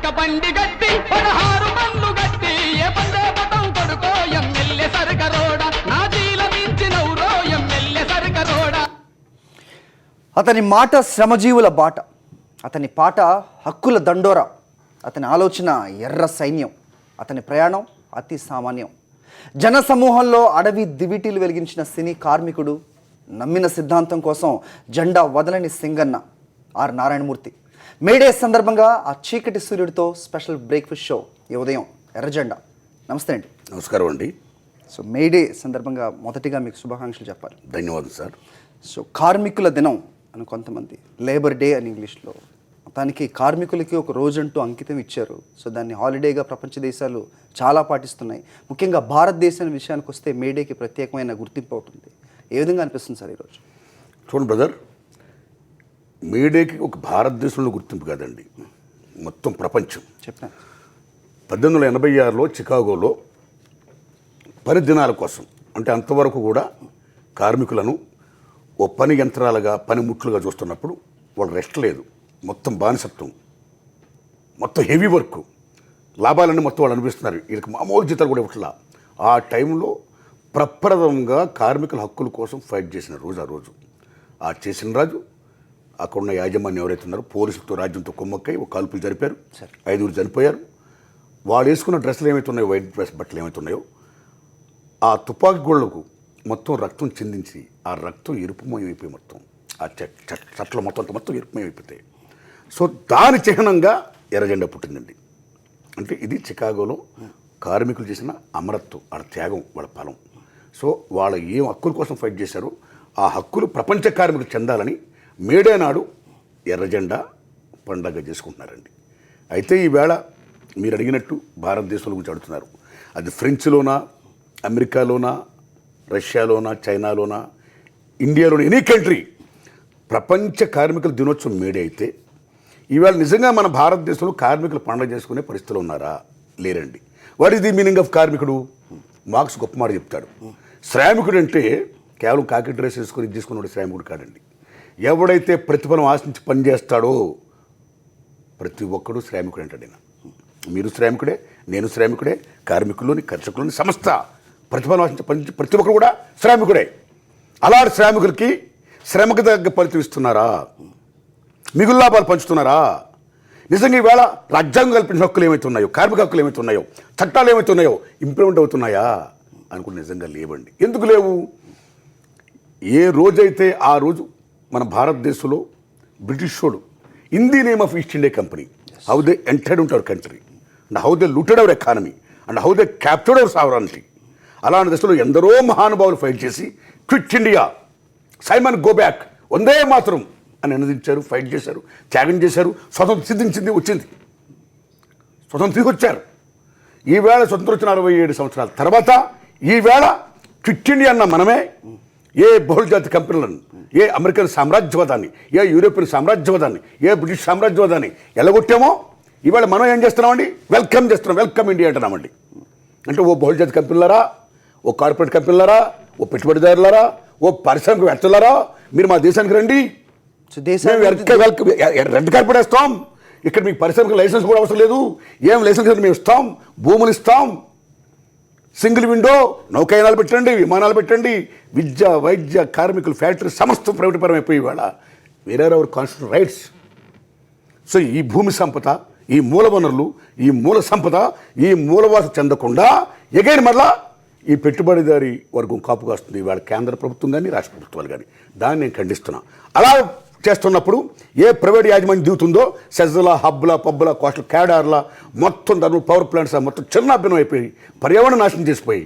పక్క బండి గట్టి 16 మన్ను గట్టి ఏ బండే పటం కొడుకో ఎమ్మెల్యే సరకరోడ నా జీల మించినవురో ఎమ్మెల్యే సరకరోడ. అతని మాట శ్రమజీవుల బాట, అతని పాట హక్కుల దండోరా, అతని ఆలోచన ఎర్ర సైన్యం, అతని ప్రయాణం అతి సామాన్యం. జన సమూహంలో అడవి దివిటీలు వెలిగించిన సినీ కార్మికుడు, నమ్మిన సిద్ధాంతం కోసం జెండా వదలని సింగన్న ఆర్ నారాయణమూర్తి. మేడే సందర్భంగా ఆ చీకటి సూర్యుడితో స్పెషల్ బ్రేక్ఫాస్ట్ షో ఈ ఉదయం ఎర్రజెండా. నమస్తే అండి. నమస్కారం అండి. సో మేడే సందర్భంగా మొదటిగా మీకు శుభాకాంక్షలు చెప్పాలి. ధన్యవాదాలు సార్. సో కార్మికుల దినం అని కొంతమంది, లేబర్ డే అని ఇంగ్లీష్లో, దానికి కార్మికులకి ఒక రోజంటూ అంకితం ఇచ్చారు. సో దాన్ని హాలిడేగా ప్రపంచ దేశాలు చాలా పాటిస్తున్నాయి. ముఖ్యంగా భారతదేశం విషయానికి వస్తే మేడేకి ప్రత్యేకమైన గుర్తింపు ఉంటుంది. ఏ విధంగా అనిపిస్తుంది సార్ ఈరోజు? చూడండి బ్రదర్, మేడేకి ఒక భారతదేశంలో గుర్తింపు కాదండి, మొత్తం ప్రపంచం. చెప్పాను. 1886లో చికాగోలో పని దినాల కోసం, అంటే అంతవరకు కూడా కార్మికులను ఓ పని యంత్రాలుగా పనిముట్లుగా చూస్తున్నప్పుడు వాళ్ళు రెస్ట్ లేదు, మొత్తం బానిసత్వం, మొత్తం హెవీ వర్క్, లాభాలన్నీ మొత్తం వాళ్ళు అనిపిస్తున్నారు. వీళ్ళకి మామూలు జీతాలు కూడా ఇవ్వట్లా. ఆ టైంలో ప్రప్రథమంగా కార్మికుల హక్కుల కోసం ఫైట్ చేసిన రోజు ఆ రోజు. ఆ చేసిన రాజు అక్కడున్న యాజమాన్యం ఎవరైతే ఉన్నారో పోలీసులతో రాజ్యంతో కుమ్మక్కై ఒక కాల్పులు జరిపారు, 5 చనిపోయారు. వాళ్ళు వేసుకున్న డ్రెస్సులు ఏమైతే ఉన్నాయో, వైట్ డ్రెస్ బట్టలు ఏమైతే ఉన్నాయో, ఆ తుపాకీ గోళ్లకు మొత్తం రక్తం చిందించి ఆ రక్తం ఎరుపుమయం అయిపోయి మొత్తం ఆ చట్టలు మొత్తం ఎరుపుమయం అయిపోతాయి. సో దాని చిహ్నంగా ఎర్రజెండా పుట్టిందండి. అంటే ఇది చికాగోలో కార్మికులు చేసిన అమరత్వం, వాళ్ళ త్యాగం, వాళ్ళ ఫలం. సో వాళ్ళ ఏం హక్కుల కోసం ఫైట్ చేశారో ఆ హక్కులు ప్రపంచ కార్మికులు చెందాలని మేడే నాడు ఎర్రజెండా పండగ చేసుకుంటున్నారండి. అయితే ఈవేళ మీరు అడిగినట్టు భారతదేశంలో గురించి అడుగుతున్నారు. అది ఫ్రెంచ్లోనా, అమెరికాలోనా, రష్యాలోనా, చైనాలోనా, ఇండియాలోనా, ఎనీ కంట్రీ ప్రపంచ కార్మికుల దినోత్సవం మేడే అయితే ఈవేళ నిజంగా మన భారతదేశంలో కార్మికులు పండుగ చేసుకునే పరిస్థితులు ఉన్నారా? లేరండి. What is the meaning of కార్మికుడు? మార్క్స్ గొప్ప మాట చెప్తాడు. శ్రామికుడు అంటే కేవలం కాకి డ్రెస్ వేసుకొని తీసుకున్నాడు శ్రామికుడు కాదండి. ఎవడైతే ప్రతిఫలం ఆశించి పనిచేస్తాడో ప్రతి ఒక్కడు శ్రామికుడు అంటాడు. మీరు శ్రామికుడే, నేను శ్రామికుడే, కార్మికుల్లోని కర్షకులని సమస్త ప్రతిఫలం ఆశించి పని ప్రతి ఒక్కరు కూడా శ్రామికుడే. అలాంటి శ్రామికులకి శ్రమకు తగ్గ ఫలితం ఇస్తున్నారా? మిగులు లాభాలు పంచుతున్నారా? నిజంగా ఈవేళ రాజ్యాంగం కల్పించిన హక్కులు ఏమైతే ఉన్నాయో, కార్మిక హక్కులు ఏమైతే ఉన్నాయో, చట్టాలు ఏమైతే ఉన్నాయో ఇంప్లిమెంట్ అవుతున్నాయా అనుకుంటే నిజంగా లేవండి. ఎందుకు లేవు? ఏ రోజైతే ఆ రోజు మన భారతదేశంలో బ్రిటిష్ వాడు in the name of East India Company how they entered into our country and how they looted our economy and how they captured our sovereignty. అలాంటి దశలో ఎందరో మహానుభావులు ఫైట్ చేసి Quit India, Simon go back, Vande Mataram అని నినదించారు, fight చేశారు, త్యాగం చేశారు. స్వతంత్రం సిద్ధించింది, వచ్చింది, స్వతంత్రం తిరిగి వచ్చారు. ఈవేళ స్వతంత్రం వచ్చిన 67 సంవత్సరాల తర్వాత ఈవేళ క్విట్ ఇండియా అన్న మనమే ఏ బహుళజాతి కంపెనీలను, ఏ అమెరికన్ సామ్రాజ్యవాదాన్ని, ఏ యూరోపియన్ సామ్రాజ్యవాదాన్ని, ఏ బ్రిటిష్ సామ్రాజ్యవాదాన్ని ఎలగొట్టామో ఈవేళ మనం ఏం చేస్తున్నామండి? వెల్కమ్ చేస్తున్నాం, వెల్కమ్ ఇండియా అంటున్నామండి. అంటే ఓ బహుళజాతి కంపెనీలారా, ఓ కార్పొరేట్ కంపెనీలారా, ఓ పెట్టుబడిదారులారా, ఓ పారిశ్రామికవేత్తలారా, మీరు మా దేశానికి రండి, రెడ్ కార్పెట్ వేస్తాం, ఇక్కడ మీకు పారిశ్రామిక లైసెన్స్ కూడా అవసరం లేదు, ఏం లైసెన్స్ మేము ఇస్తాం, భూములు ఇస్తాం, సింగిల్ విండో, నౌకాయానాలు పెట్టండి, విమానాలు పెట్టండి, విద్య, వైద్య, కార్మికులు, ఫ్యాక్టరీ సమస్తం ప్రైవేట్ అయిపోయి ఇవాళ వేరే అవర్ కాన్స్టిట్యూషన్ రైట్స్. సో ఈ భూమి సంపద, ఈ మూల వనరులు, ఈ మూల సంపద, ఈ మూలవాస చెందకుండా ఎగైన్ మళ్ళా ఈ పెట్టుబడిదారి వర్గం కాపు కాస్తుంది ఇవాళ కేంద్ర ప్రభుత్వం కానీ రాష్ట్ర ప్రభుత్వాలు కానీ. దాన్ని నేను ఖండిస్తున్నా. అలా చేస్తున్నప్పుడు ఏ ప్రైవేట్ యాజమాన్యం దిగుతుందో సెజ్ల, హబ్ల, పబ్బుల, కోస్టల్ క్యాడార్ల మొత్తం దాని పవర్ ప్లాంట్స్ మొత్తం చిన్నాభిన్నం అయిపోయి పర్యావరణ నాశనం చేసిపోయి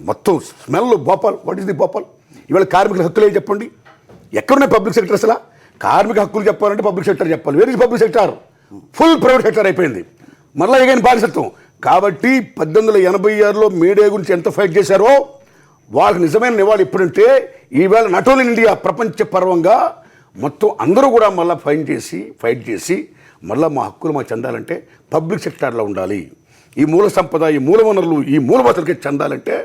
మొత్తం smell. Bhopal, what is the Bhopal? ఇవాళ కార్మికుల హక్కులు ఏం చెప్పండి? ఎక్కడున్నాయి పబ్లిక్ సెక్టర్? అసలు కార్మిక హక్కులు చెప్పాలంటే పబ్లిక్ సెక్టర్ చెప్పాలి. Where is public sector? Full private sector అయిపోయింది. మళ్ళీ ఎగైన్ బానిసత్వం. కాబట్టి 1886లో మేడే గురించి ఎంత ఫైట్ చేశారో వాళ్ళకి నిజమైన నివాళి ఎప్పుడంటే ఈవేళ నాట్ ఓన్లీ ఇండియా, ప్రపంచ పర్వంగా మొత్తం అందరూ కూడా మళ్ళీ ఫైట్ చేసి మళ్ళీ మా హక్కులు మాకు చెందాలంటే పబ్లిక్ సెక్టార్లో ఉండాలి. ఈ మూల సంపద, ఈ మూల వనరులు, ఈ మూలవతలకి చెందాలంటే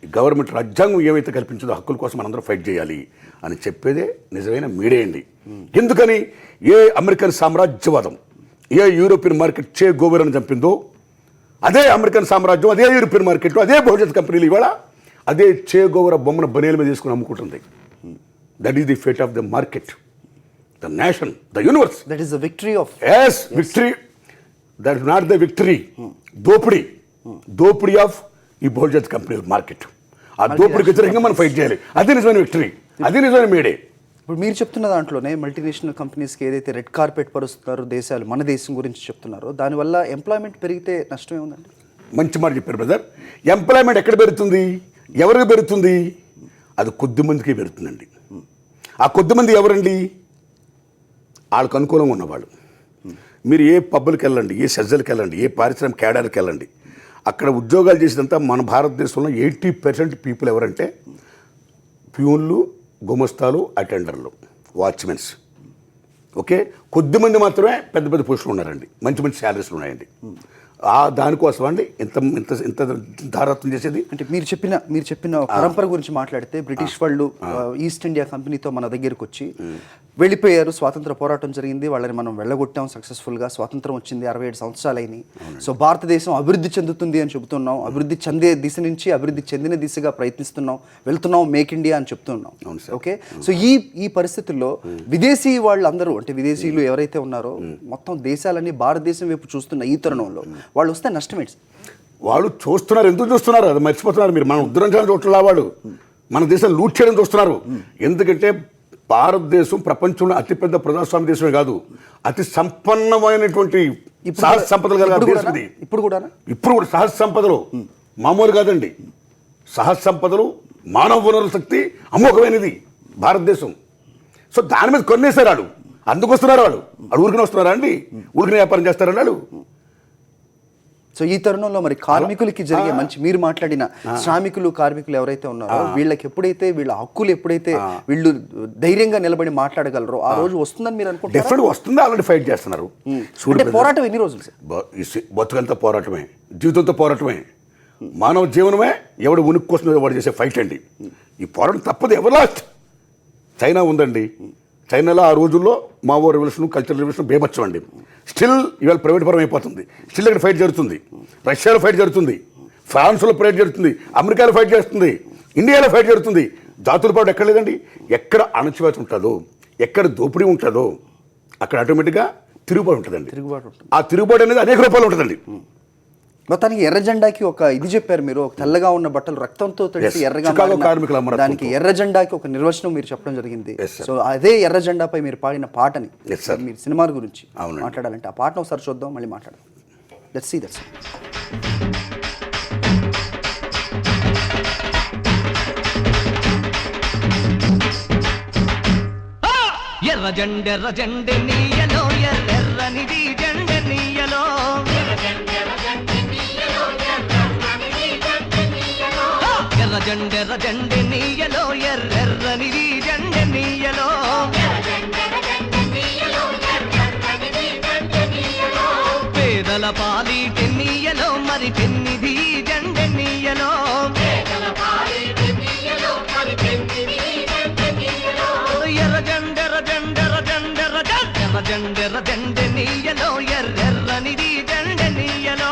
గవర్నమెంట్ రాజ్యాంగం ఏమైతే కల్పించిందో హక్కుల కోసం మనందరూ ఫైట్ చేయాలి అని చెప్పేదే నిజమైన మీడియా అండి. ఎందుకని? ఏ అమెరికన్ సామ్రాజ్యవాదం, ఏ యూరోపియన్ మార్కెట్ చే గోవెర్ని చంపిందో, అదే అమెరికన్ సామ్రాజ్యం, అదే యూరోపియన్ మార్కెట్, అదే భవిష్యత్ కంపెనీలు ఇవాళ అదే చే గోవెర బొమ్మను బనేల మీద తీసుకుని అమ్ముకుంటుంది. That is the fate of the market, the nation, the universe. That is the victory of victory. That is not the victory. దోపిడీ ఆఫ్ ఈ భవిష్యత్ కంపెనీ మార్కెట్. ఆ దోపిడీకి వ్యతిరేకంగా మనం ఫైట్ చేయాలి. అది నిజమైన విక్టరీ, అది నిజమైన మేడే. ఇప్పుడు మీరు చెప్తున్న దాంట్లోనే మల్టీనేషనల్ కంపెనీస్కి ఏదైతే రెడ్ కార్పెట్ పరుస్తున్నారో దేశాలు, మన దేశం గురించి చెప్తున్నారో, దానివల్ల ఎంప్లాయ్మెంట్ పెరిగితే నష్టమే ఉందండి. మంచి మాట చెప్పారు బ్రదర్. ఎంప్లాయ్మెంట్ ఎక్కడ పెరుగుతుంది, ఎవరికి పెరుగుతుంది? అది కొద్ది మందికి పెరుగుతుందండి. ఆ కొద్ది మంది ఎవరండి? వాళ్ళకు అనుకూలంగా ఉన్నవాళ్ళు. మీరు ఏ పబ్బులకు వెళ్ళండి, ఏ సెజ్జలకు వెళ్ళండి, ఏ పారిశ్రామిక కేడర్కి వెళ్ళండి, అక్కడ ఉద్యోగాలు చేసినంత మన భారతదేశంలో 80% పీపుల్ ఎవరంటే ప్యూన్లు, గుమస్తాలు, అటెండర్లు, వాచ్మెన్స్. ఓకే, కొద్దిమంది మాత్రమే పెద్ద పెద్ద పోస్టులు ఉన్నారండి, మంచి మంచి శాలరీస్లు ఉన్నాయండి. దానికోసం అండి ఇంత ఇంత ఇంత ధారత్వం చేసేది. అంటే మీరు చెప్పిన పరంపర గురించి మాట్లాడితే బ్రిటిష్ వాళ్ళు ఈస్ట్ ఇండియా కంపెనీతో మన దగ్గరకు వచ్చి వెళ్ళిపోయారు. స్వాతంత్ర పోరాటం జరిగింది, వాళ్ళని మనం వెళ్ళగొట్టాం సక్సెస్ఫుల్గా. స్వాతంత్రం వచ్చింది, 67 సంవత్సరాలైంది. సో భారతదేశం అభివృద్ధి చెందుతుంది అని చెబుతున్నాం, అభివృద్ధి చెందే దిశ నుంచి అభివృద్ధి చెందిన దిశగా ప్రయత్నిస్తున్నాం, వెళ్తున్నాం, మేక్ ఇండియా అని చెప్తున్నాం. ఓకే, సో ఈ పరిస్థితుల్లో విదేశీ వాళ్ళందరూ, అంటే విదేశీయులు ఎవరైతే ఉన్నారో మొత్తం దేశాలన్నీ భారతదేశం వైపు చూస్తున్న ఈ తరుణంలో వాళ్ళు వస్తే నష్టమేంటి? వాళ్ళు చూస్తున్నారు, ఎందుకు చూస్తున్నారు అది మర్చిపోతున్నారు మీరు. మనం ఉద్ధరించాలని చూడట్లా, వాళ్ళు మన దేశం లూట్ చేయడం చూస్తున్నారు. ఎందుకంటే భారతదేశం ప్రపంచంలో అతిపెద్ద ప్రజాస్వామ్య దేశమే కాదు, అతి సంపన్నమైనటువంటి సహజ సంపదలు కలిగిన దేశం ఇది. ఇప్పుడు కూడా సహజ సంపదలు మామూలు కాదండి. సహజ సంపదలు, మానవ వనరుల శక్తి అమోఘమైనది భారతదేశం. సో దాని మీద కొన్నేసారు వాళ్ళు, అందుకు వస్తున్నారు. వాళ్ళు ఊరికనే వస్తున్నారా అండి? ఊరికనే వ్యాపారం చేస్తారా వాళ్ళు? సో ఈ తరుణంలో మరి కార్మికులకి జరిగే మంచి, మీరు మాట్లాడిన శ్రామికులు, కార్మికులు ఎవరైతే ఉన్నారో వీళ్ళకి ఎప్పుడైతే వీళ్ళ హక్కులు ఎప్పుడైతే వీళ్ళు ధైర్యంగా నిలబడి మాట్లాడగలరో ఆ రోజు వస్తుందని మీరు అనుకుంటారు? డెఫినెట్గా వస్తుంది. ఆల్రెడీ ఫైట్ చేస్తున్నారు. పోరాటం ఎన్ని రోజులు సార్? బతుకంతా పోరాటమే, జీవితంతో పోరాటమే, మానవ జీవనమే ఎవడు ఉనికి కోసం వాడు చేసే ఫైట్ అండి. ఈ పోరాటం తప్పదు. ఎవరు లాస్ట్? చైనా ఉందండి. చైనాలో ఆ రోజుల్లో మావో రెవల్యూషన్, కల్చరల్ రెవల్యూషన్ బేబచ్చం అండి. స్టిల్ ఇవాళ ప్రైవేట్ పరం అయిపోతుంది. స్టిల్ ఇక్కడ ఫైట్ జరుగుతుంది. రష్యాలో ఫైట్ జరుగుతుంది, ఫ్రాన్స్లో ఫైట్ జరుగుతుంది, అమెరికాలో ఫైట్ చేస్తుంది, ఇండియాలో ఫైట్ జరుగుతుంది. జాతుల పాటు ఎక్కడ లేదండి. ఎక్కడ అణచివేత ఉంటుందో, ఎక్కడ దోపిడీ ఉంటుందో అక్కడ ఆటోమేటిక్గా తిరుగుబాటు ఉంటుందండి. ఆ తిరుగుబాటు అనేది అనేక రూపాయలు ఉంటుందండి. మొత్తానికి ఎర్ర జెండాకి ఒక ఇది చెప్పారు మీరు, ఒక తెల్లగా ఉన్న బట్టలు రక్తంతో తడిసి ఎర్రగా, దానికి ఎర్ర జెండాకి ఒక నిర్వచనం మీరు చెప్పడం జరిగింది. సో అదే ఎర్ర జెండాపై మీరు పాడిన పాటని మీరు సినిమాల గురించి మాట్లాడాలంటే ఆ పాటను ఒకసారి చూద్దాం, మళ్ళీ మాట్లాడదాం. Let's see that's. ఎర్ర జెండె నీయలో, ఎర్రనిది జెండె నీయలో, ఎర్ర జెండె నీయలో, ఎర్రనిది జెండె నీయలో, పేదల పాలిటి నీయలో, మరి పెన్నిది జెండె నీయలో, ఎర్ర జెండె నీయలో, ఎర్రనిది జెండె నీయలో.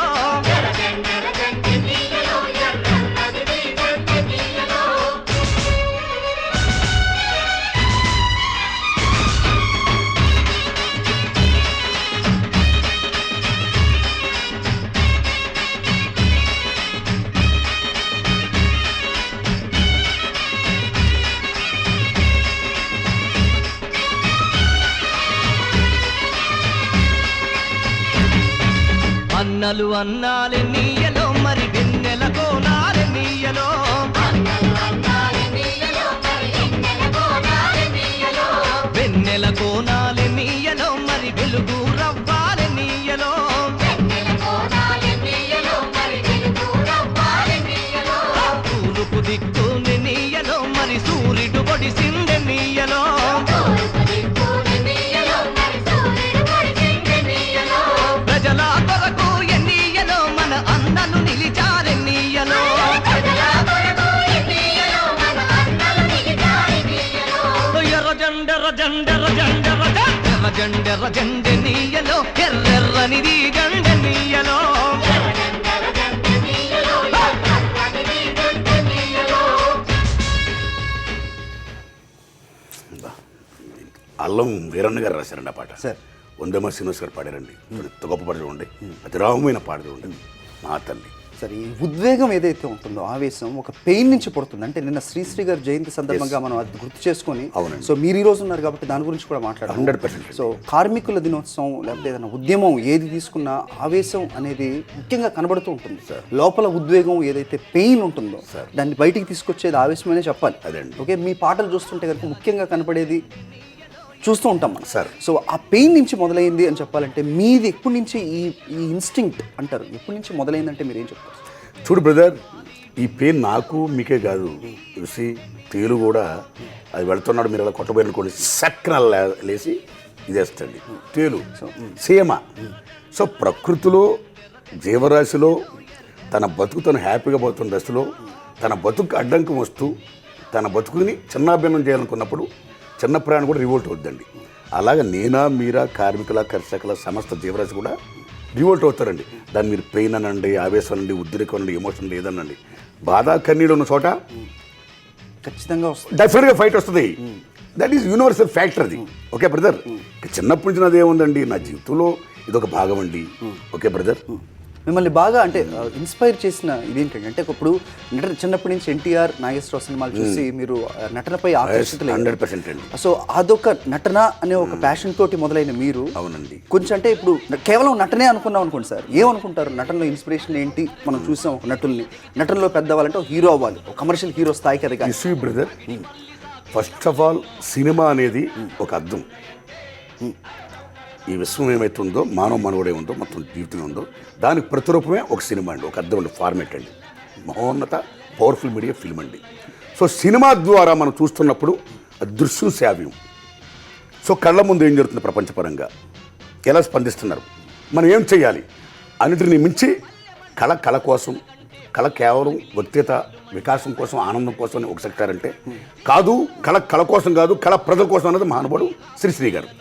అన్నలు అన్నాలే నీయలో, మరి వెన్నెల కోనాలే నీయలో, వెన్నెల కోనాలే నీయలో, మరి వెలుగు రవ్వాలే నీయలో, తూర్పు దిక్కుని నీయలో, మరి సూర్యుడు పొడిసిందె నీయలో, ప్రజల కొరకు ఎన్నీయలో, మన అన్న ఎర్ర జెండె నీయలో ఎర్రెర్రనిది జెండె నీయలో అల్లం వీరన్న గారు రాశారండి ఆ పాట సార్. వందేమ శ్రీనివాస్ గారు పాడారండి ఎంత గొప్ప పాట చూడండి, అతిరామమైన పాట చూడండి. మా తల్లి సరే, ఈ ఉద్వేగం ఏదైతే ఉంటుందో, ఆవేశం ఒక పెయిన్ నుంచి పుడుతుంది. అంటే నిన్న శ్రీశ్రీ గారి జయంతి సందర్భంగా మనం అది గుర్తు చేసుకొని, అవునండి. సో మీరు ఈ రోజు ఉన్నారు కాబట్టి దాని గురించి కూడా మాట్లాడాలి. 100%. సో కార్మికుల దినోత్సవం లేకపోతే ఏదైనా ఉద్యమం ఏది తీసుకున్నా ఆవేశం అనేది ముఖ్యంగా కనబడుతూ ఉంటుంది. లోపల ఉద్వేగం ఏదైతే పెయిన్ ఉంటుందో దాన్ని బయటికి తీసుకొచ్చేది ఆవేశమనే చెప్పాలి. అదండి. ఓకే, మీ పాటలు చూస్తుంటే కనుక ముఖ్యంగా కనపడేది చూస్తూ ఉంటాం మనం. సార్. సో ఆ పెయిన్ నుంచి మొదలైంది అని చెప్పాలంటే మీది ఎప్పటి నుంచి ఈ ఇన్స్టింక్ట్ అంటారు, ఎప్పటి నుంచి మొదలైందంటే మీరు ఏం చెప్తారు? చూడు బ్రదర్, ఈ పెయిన్ నాకు మీకే కాదు, చూసి తేలు కూడా అది వెళ్తున్నాడు, మీరు అలా కొట్టబోయిననుకోండి సక్కన లేచి ఇదేస్తుంది తేలు సీమ. సో ప్రకృతిలో జీవరాశిలో తన బతుకు తను హ్యాపీగా పోతున్న దశలో తన బతుకు అడ్డంకం వస్తూ తన బతుకుని చిన్నాభిన్నం చేయాలనుకున్నప్పుడు చిన్న ప్రాణి కూడా రివోల్ట్ అవుద్దండి. అలాగే నేనా మీరా కార్మికుల కర్షకుల సమస్త జీవరాశి కూడా రివోల్ట్ అవుతారండి. దాన్ని మీరు పెయిన్ అనండి, ఆవేశం అనండి, ఉద్రేకం అనండి, ఎమోషన్ లేదనండి, బాధ కన్నీళ్ళు ఉన్న చోట ఖచ్చితంగా వస్తుంది, డెఫినెట్గా ఫైట్ వస్తుంది. దట్ ఈస్ యూనివర్సల్ ఫ్యాక్టర్ అది. ఓకే బ్రదర్, చిన్నప్పటి నుంచి నాది ఏముందండి, నా జీవితంలో ఇదొక భాగం అండి. ఓకే బ్రదర్, మిమ్మల్ని బాగా అంటే ఇన్స్పైర్ చేసిన ఇదేంటంటే, అంటే ఇప్పుడు చిన్నప్పటి నుంచి ఎన్టీఆర్ నాగేశ్వరరావు సినిమాలు చూసి మీరు నటనపై ఆకర్షితులు 100% అండి. సో అదొక నటన అనే ఒక ప్యాషన్ తోటి మొదలైన మీరు అవునండి కొంచెం అంటే ఇప్పుడు కేవలం నటనే అనుకున్నాం అనుకోండి సార్, ఏమనుకుంటారు నటనలో ఇన్స్పిరేషన్ ఏంటి? మనం చూసాం ఒక నటుల్ని, నటనలో పెద్దవాళ్ళంటే ఒక హీరో అవ్వాలి, ఒక కమర్షియల్ హీరో స్థాయికి ఎదగాలి. Issue brother, first of all cinema అనేది ఒక అర్థం. ఈ విశ్వం ఏమైతుందో, మానవ మనుగడే ఉందో, మొత్తం జీవితం ఉందో దానికి ప్రతిరూపమే ఒక సినిమా అండి, ఒక అర్థం అండి, ఫార్మేట్ అండి, మహోన్నత పవర్ఫుల్ మీడియా ఫిల్మ్ అండి. సో సినిమా ద్వారా మనం చూస్తున్నప్పుడు దృశ్యం శ్రావ్యం. సో కళ్ళ ముందు ఏం జరుగుతుంది ప్రపంచపరంగా, ఎలా స్పందిస్తున్నారు, మనం ఏం చేయాలి అన్నిటిని మించి కళ కోసం, కళ కేవలం వ్యక్తిగత వికాసం కోసం, ఆనందం కోసం ఒక సెక్టార్ అంటే కాదు, కళ కోసం కాదు, కళ ప్రజల కోసం అన్నది మహానుభావుడు శ్రీశ్రీ గారు.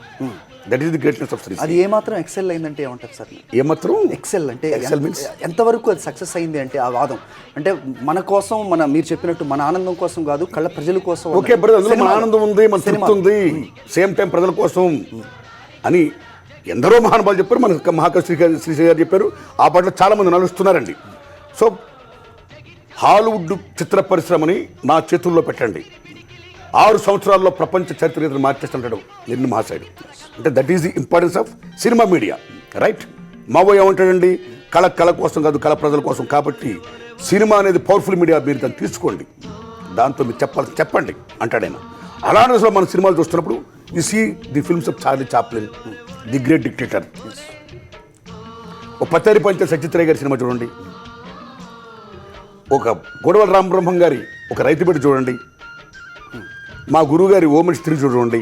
That is the greatness of Sri Sri. అది ఏమాత్రం ఎక్సెల్ అయిందంటే ఏమంటారు సార్? ఏమాత్రం ఎక్సెల్ అంటే ఎక్సెల్ మీన్స్ ఎంతవరకు అది సక్సెస్ అయింది అంటే ఆ వాదం అంటే మన కోసం, మీరు చెప్పినట్టు మన ఆనందం కోసం కాదు, కళ్ళ ప్రజల కోసం. ఓకే బ్రదర్, అందులో మన ఆనందం ఉంది, మన తృప్తి ఉంది, సేమ్ టైం ప్రజల కోసం అని ఎందరో మహానుభావులు చెప్పారు. మన మహాకవి శ్రీశ్రీ గారు చెప్పారు. ఆ పాటలో చాలామంది నలుస్తున్నారండి. సో హాలీవుడ్ చిత్ర పరిశ్రమని నా చేతుల్లో పెట్టండి, 6 సంవత్సరాల్లో ప్రపంచ చరిత్ర మార్చేస్తుంటాడు ఎన్ని మహాశయుడు. అంటే that is the importance of cinema media, right? Mao ఏమంటాడండి, కళ కోసం కాదు, కళ ప్రజల కోసం. కాబట్టి సినిమా అనేది పవర్ఫుల్ మీడియా, మీరు దాన్ని తీసుకోండి, దాంతో మీరు చెప్పండి అంటాడు ఆయన. అలాంటి దశలో మన సినిమాలు చూస్తున్నప్పుడు you see the films of Charlie Chaplin, the Great Dictator, ఓ పత్తేరి పంచ సత్యత్రయ గారి సినిమా చూడండి, ఒక గొడవల రామబ్రహ్మం గారి ఒక రైతు బిడ్డ చూడండి, మా గురువు గారి ఓమని స్త్రీ చూడండి,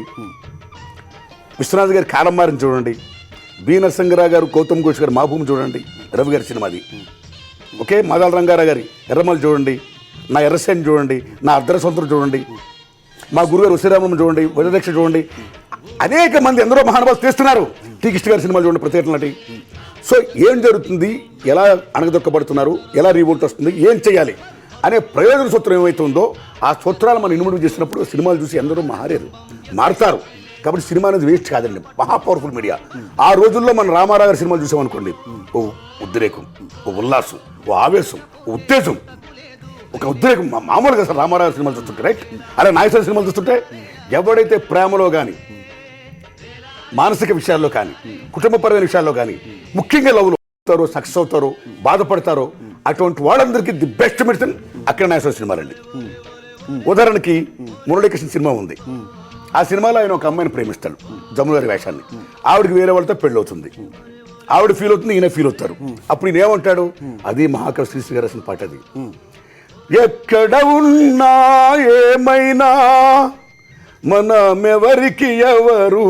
విశ్వనాథ్ గారి కాలమ్మారిని చూడండి, బి నరసింహరావు గారు గౌతమ్ ఘోష్ గారు మా భూమి చూడండి, రవి గారి సినిమాది. ఓకే, మాదాల రంగారావు గారి ఎర్రమల్లి చూడండి, నా ఎర్రసేన్ చూడండి, నా అర్ధరస్వంతం చూడండి, మా గురుగారు శ్రీరామం చూడండి, వజదక్ష చూడండి, అనేక మంది ఎందరో మహానుభావులు తీస్తున్నారు. టీ కృష్ణ గారి సినిమాలు చూడండి, ప్రత్యేక నటి. సో ఏం జరుగుతుంది, ఎలా అణగదొక్కబడుతున్నారు, ఎలా రీవోల్ట్ వస్తుంది, ఏం చేయాలి అనే ప్రయోజన సూత్రం ఏమైతే ఉందో ఆ సూత్రాలు మనం ఇనుముడు చేసినప్పుడు సినిమాలు చూసి అందరూ మారుతారు. కాబట్టి సినిమా అనేది వేస్ట్ కాదండి, మహా పవర్ఫుల్ మీడియా. ఆ రోజుల్లో మనం రామారావు గారి సినిమాలు చూసామనుకోండి, ఓ ఉద్రేకం, ఓ ఉల్లాసం, ఓ ఆవేశం, ఓ ఉత్తేజం, ఒక ఉద్రేకం మామూలుగా సార్ రామారావు సినిమాలు చూస్తుంటే, రైట్? అలా నాగేశ్వర సినిమాలు చూస్తుంటే ఎవడైతే ప్రేమలో కానీ, మానసిక విషయాల్లో కానీ, కుటుంబపరమైన విషయాల్లో కానీ, ముఖ్యంగా లవ్లో అవుతారో, సక్సెస్ అవుతారో, బాధపడతారో, అటువంటి వాళ్ళందరికీ ది బెస్ట్ మెడిసిన్ అక్కడ నాగేశ్వర సినిమాలండి. ఉదాహరణకి మురళీకృష్ణ సినిమా ఉంది. ఆ సినిమాలో ఆయన ఒక అమ్మాయిని ప్రేమిస్తాడు, జమున గారి వేషాన్ని. ఆవిడకి వేరే వాళ్ళతో పెళ్ళి అవుతుంది, ఆవిడ ఫీల్ అవుతుంది, ఈయన ఫీల్ అవుతారు. అప్పుడు ఈయన ఏమంటాడు, అది మహాకవి శ్రీశ్రీ గారు రాసిన పాట అది. ఎక్కడ ఉన్నా ఏమైనా మనమెవరికి ఎవరు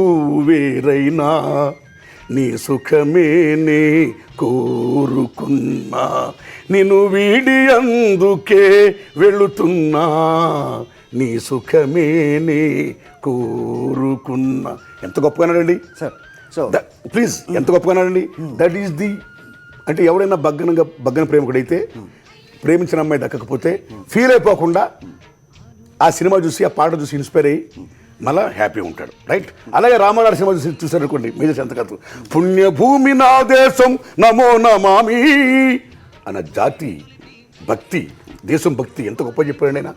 వేరైనా, నీ సుఖమేనే కోరుకున్నా, నిన్ను వీడి అందుకే వెళుతున్నా, నీ సుఖమే నే కోరుకున్నా. ఎంత గొప్పగానండి సార్. సో ప్లీజ్, ఎంత గొప్పగానండి. దట్ ఈస్ ది, అంటే ఎవడైనా బగ్గన ప్రేమికుడైతే ప్రేమించిన అమ్మాయి దక్కకపోతే ఫీల్ అయిపోకుండా ఆ సినిమా చూసి ఆ పాట చూసి ఇన్స్పైర్ అయ్యి మళ్ళా హ్యాపీగా ఉంటాడు, రైట్? అలాగే రామారావు సినిమా చూసి చూసారనుకోండి, మేజర్ సంతకత్తు పుణ్యభూమి నా దేశం నమో నమామి అన్న జాతి భక్తి, దేశం భక్తి ఎంత గొప్ప చెప్పాడు ఆయన.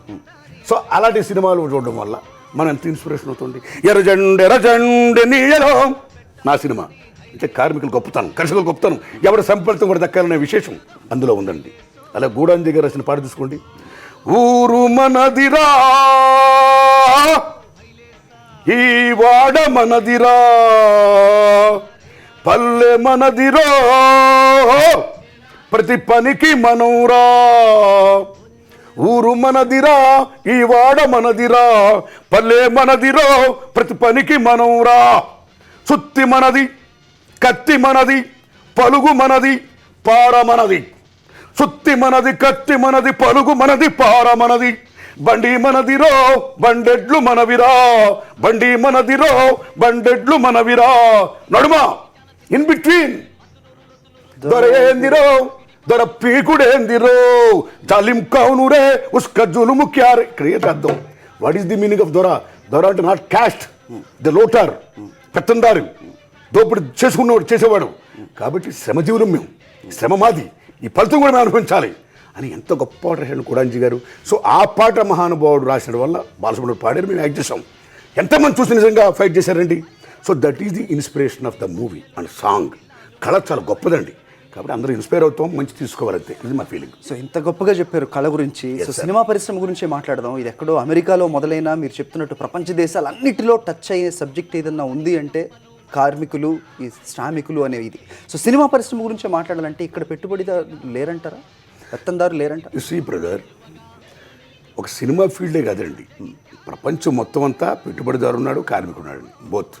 సో అలాంటి సినిమాలు చూడడం వల్ల మనం ఎంత ఇన్స్పిరేషన్ అవుతుంది. ఎర్రజండి నీయలో నా సినిమా అంటే కార్మికులు గొప్పతనం, కర్షకులు గొప్పతనం, ఎవరి సంపలితం కూడా దక్కాలనే విశేషం అందులో ఉందండి. అలా గూడాంజీ గారు రాసిన పాట చూసుకోండి. ఊరు మనదిరా ఈ వాడ మనదిరా పల్లె మనదిరా ప్రతి పనికి మనవురా. ఊరు మనదిరా ఈ వాడ మనదిరా పల్లె మనదిరా ప్రతి పనికి మనవురా. సుత్తి మనది, కత్తి మనది, పలుగు మనది, పార మనది. సుత్తి మనది, కత్తి మనది, పలుగు మనది, పార మనది. బండి మనదిరో బండెడ్లు మనవిరా, బండి మనదిరో బండెడ్లు మనవిరా. నడుమ ఇన్ బిట్వీన్ దొరేందిరో దొర పీకుడేందిరో జాలిం కౌనురే ఉస్క జులుము క్యారే. క్రియేట్ అర్థం. What is the meaning of దొర? దొర అంటే నాట్ క్యాస్ట్, ద లోటర్, పెత్తందారు, దోపిడి చేసుకున్నవాడు, చేసేవాడు. కాబట్టి శ్రమజీవులం మేము, శ్రమ మాది, ఈ ఫలితం కూడా మేము అనుభవించాలి అని ఎంత గొప్ప పాట రాశాడు గూడాంజీ గారు. సో ఆ పాట మహానుభావుడు రాసిన వల్ల బాలసుబ్రహ్మణ్యం పాడారు, మేము యాక్ట్ చేసాం. ఎంతమంది చూసి నిజంగా ఫైట్ చేశారండి. So that is the inspiration of the movie and song. కళ చాలా గొప్పదండి, కాబట్టి అందరూ ఇన్స్పైర్ అవుతాం, మంచి తీసుకోవాలంతే. ఇది మా ఫీలింగ్. సో ఇంత గొప్పగా చెప్పారు కళ గురించి. సో సినిమా పరిశ్రమ గురించి మాట్లాడదాం. ఇది ఎక్కడో అమెరికాలో మొదలైన మీరు చెప్తున్నట్టు ప్రపంచ దేశాలన్నిటిలో టచ్ అయ్యే సబ్జెక్ట్ ఏదన్నా ఉంది అంటే కార్మికులు, ఈ శ్రామికులు అనేవి. ఇది సో సినిమా పరిశ్రమ గురించి మాట్లాడాలంటే ఇక్కడ పెట్టుబడిదారు లేరంటారా, పెత్తందారు లేరంట? సీ బ్రదర్, ఒక సినిమా ఫీల్డే కాదండి, ప్రపంచం మొత్తం అంతా పెట్టుబడిదారు ఉన్నాడు, కార్మికుడు ఉన్నాడు, బోత్.